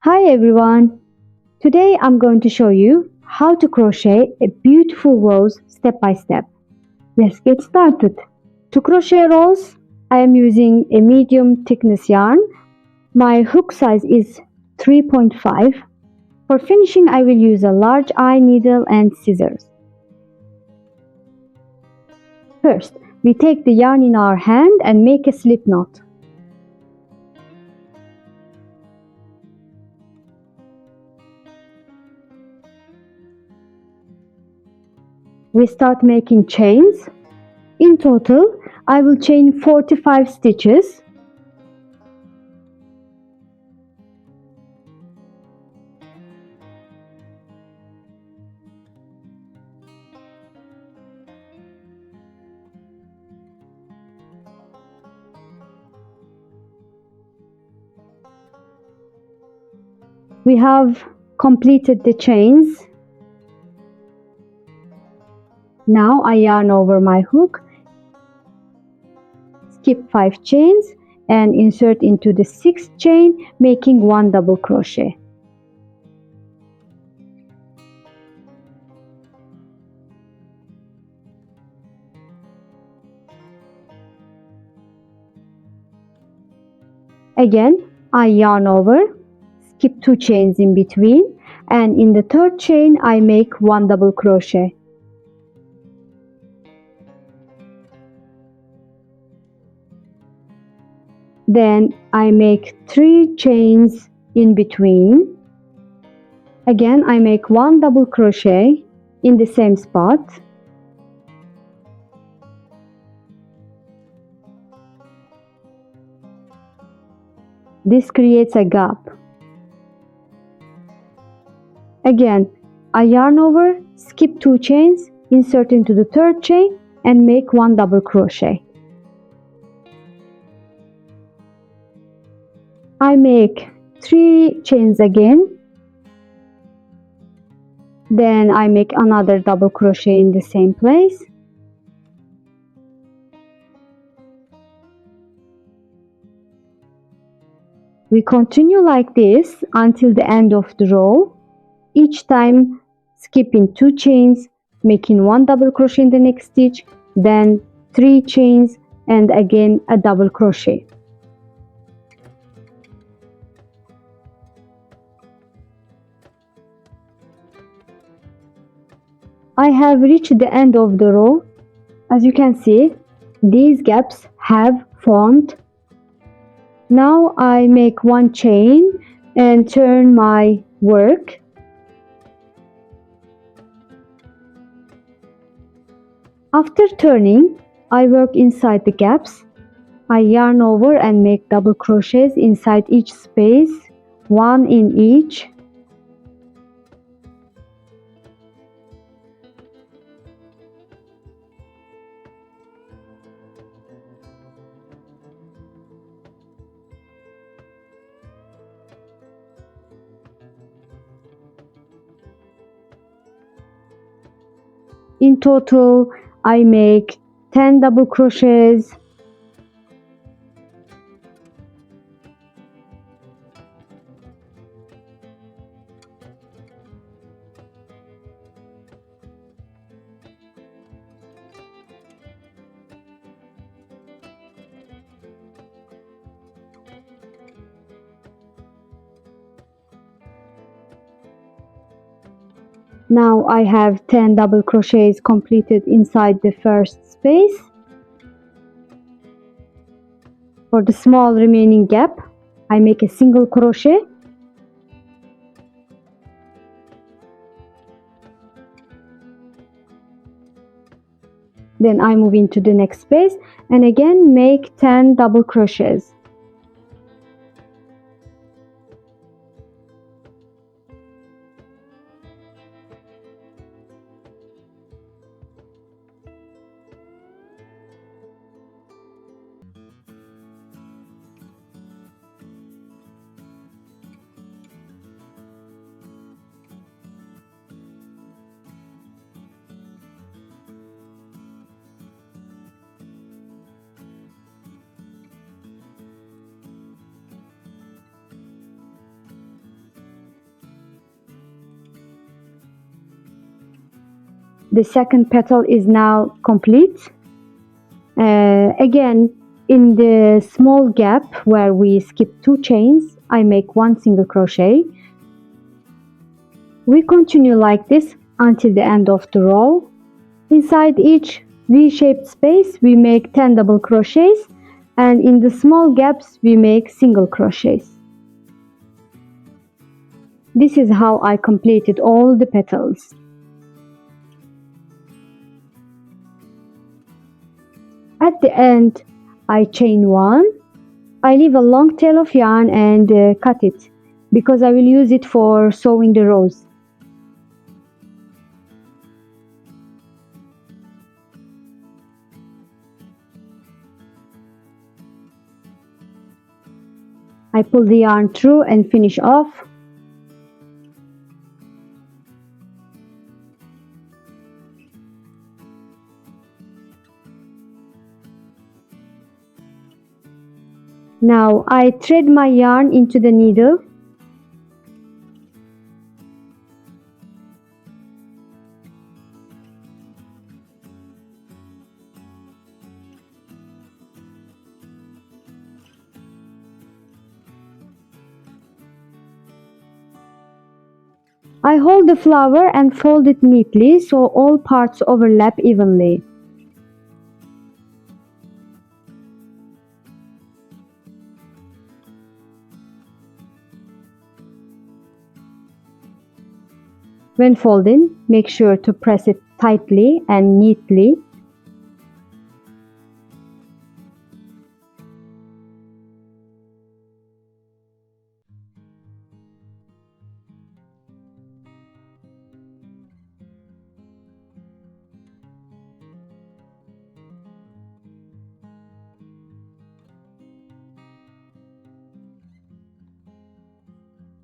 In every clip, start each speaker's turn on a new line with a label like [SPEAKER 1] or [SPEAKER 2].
[SPEAKER 1] Hi everyone! Today I'm going to show you how to crochet a beautiful rose step by step. Let's get started. To crochet a rose, I am using a medium thickness yarn. My hook size is 3.5. For finishing, I will use a large eye needle and scissors. First, we take the yarn in our hand and make a slip knot. We start making chains. In total, I will chain 45 stitches. We have completed the chains. Now I yarn over my hook, skip 5 chains and insert into the 6th chain, making 1 double crochet. Again, I yarn over, skip 2 chains in between, and in the 3rd chain I make 1 double crochet. Then I make 3 chains in between. Again, I make 1 double crochet in the same spot. This creates a gap. Again, I yarn over, skip 2 chains, insert into the 3rd chain and make 1 double crochet. I make 3 chains again. Then I make another double crochet in the same place. We continue like this until the end of the row, each time skipping 2 chains, making 1 double crochet in the next stitch, then 3 chains and again a double crochet. I have reached the end of the row. As you can see, these gaps have formed. Now I make 1 chain and turn my work. After turning, I work inside the gaps. I yarn over and make double crochets inside each space, 1 in each. In total, I make 10 double crochets. Now I have 10 double crochets completed inside the first space. For the small remaining gap, I make a single crochet. Then I move into the next space and again make 10 double crochets. The second petal is now complete. Again, in the small gap where we skip 2 chains, I make 1 single crochet. We continue like this until the end of the row. Inside each V-shaped space we make 10 double crochets, and in the small gaps we make single crochets. This is how I completed all the petals. At the end, I chain 1. I leave a long tail of yarn and cut it because I will use it for sewing the rows. I pull the yarn through and finish off. Now I thread my yarn into the needle. I hold the flower and fold it neatly so all parts overlap evenly. When folding, make sure to press it tightly and neatly.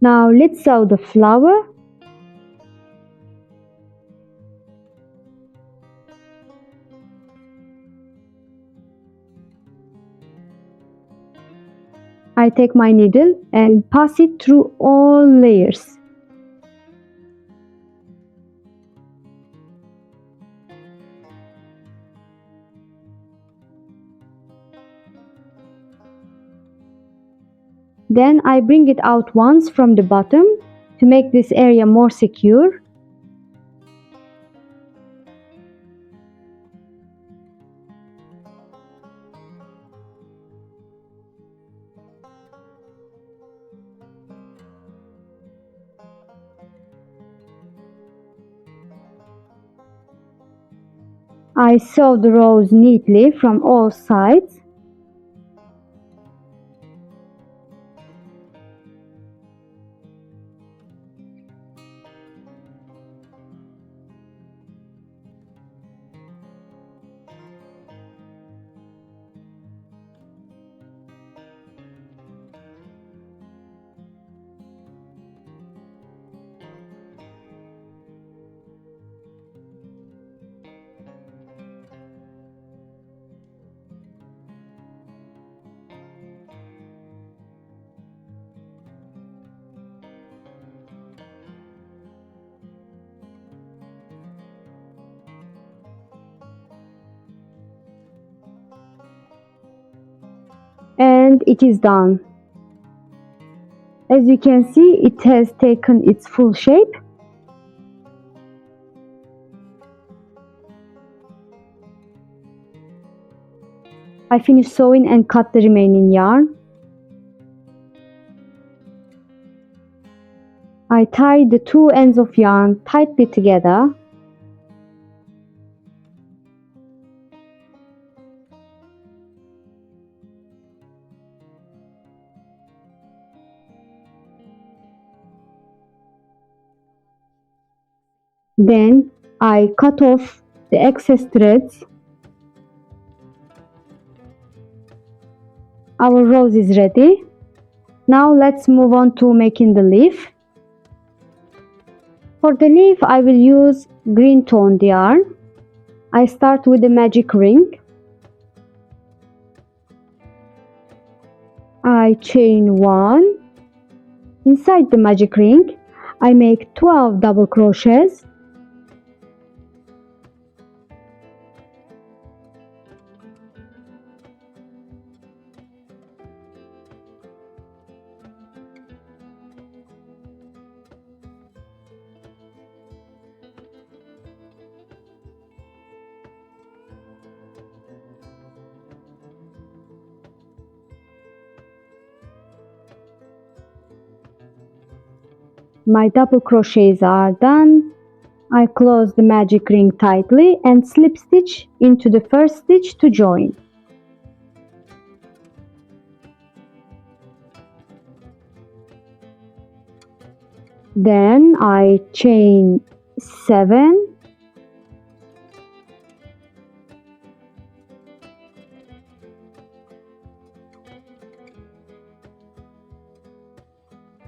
[SPEAKER 1] Now let's sew the flower. I take my needle and pass it through all layers. Then I bring it out once from the bottom to make this area more secure. I sew the rows neatly from all sides. And it is done. As you can see, it has taken its full shape. I finish sewing and cut the remaining yarn. I tie the 2 ends of yarn tightly together. Then I cut off the excess threads. Our rose is ready. Now let's move on to making the leaf. For the leaf, I will use green toned yarn. I start with the magic ring. I chain 1. Inside the magic ring, I make 12 double crochets. My double crochets are done. I close the magic ring tightly and slip stitch into the first stitch to join. Then I chain 7.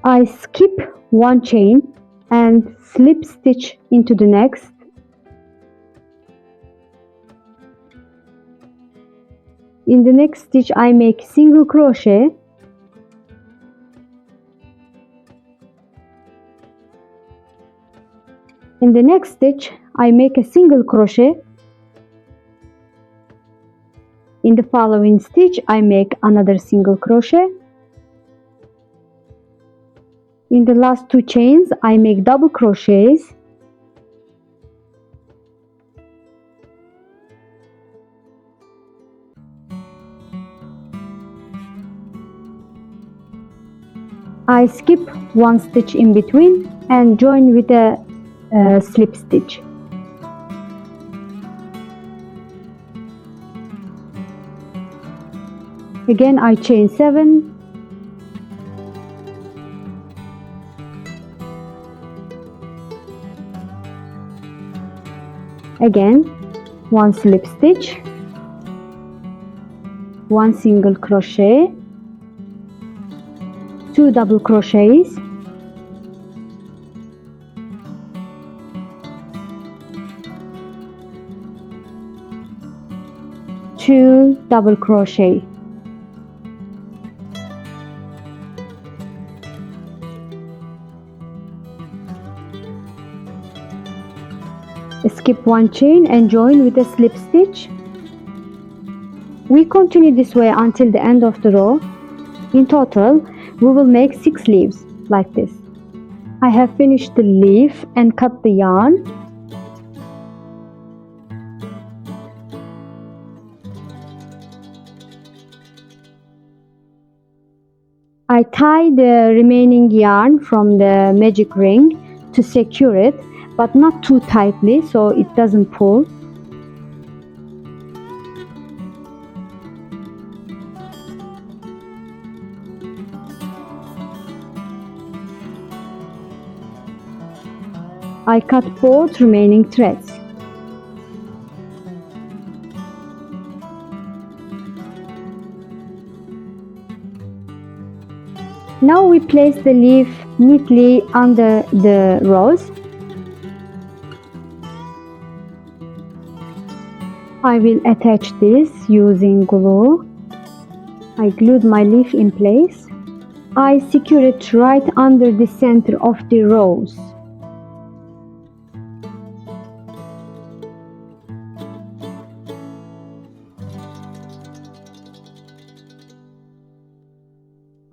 [SPEAKER 1] I skip one chain and slip stitch into the next. In the next stitch I make single crochet. In the next stitch I make a single crochet. In the following stitch I make another single crochet. In the last 2 chains I make double crochets. I skip one stitch in between and join with a slip stitch. Again I chain 7. Again, one slip stitch, one single crochet, 2 double crochets, two double crochet. Skip one chain and join with a slip stitch. We continue this way until the end of the row. In total, we will make 6 leaves like this. I have finished the leaf and cut the yarn. I tie the remaining yarn from the magic ring to secure it, but not too tightly so it doesn't pull. I cut both remaining threads. Now we place the leaf neatly under the rows. I will attach this using glue. I glued my leaf in place. I secure it right under the center of the rows.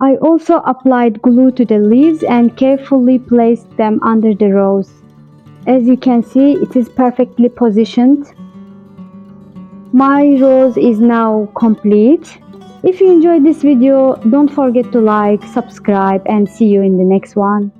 [SPEAKER 1] I also applied glue to the leaves and carefully placed them under the rows. As you can see, it is perfectly positioned. My rose is now complete. If you enjoyed this video, don't forget to like, subscribe, and see you in the next one.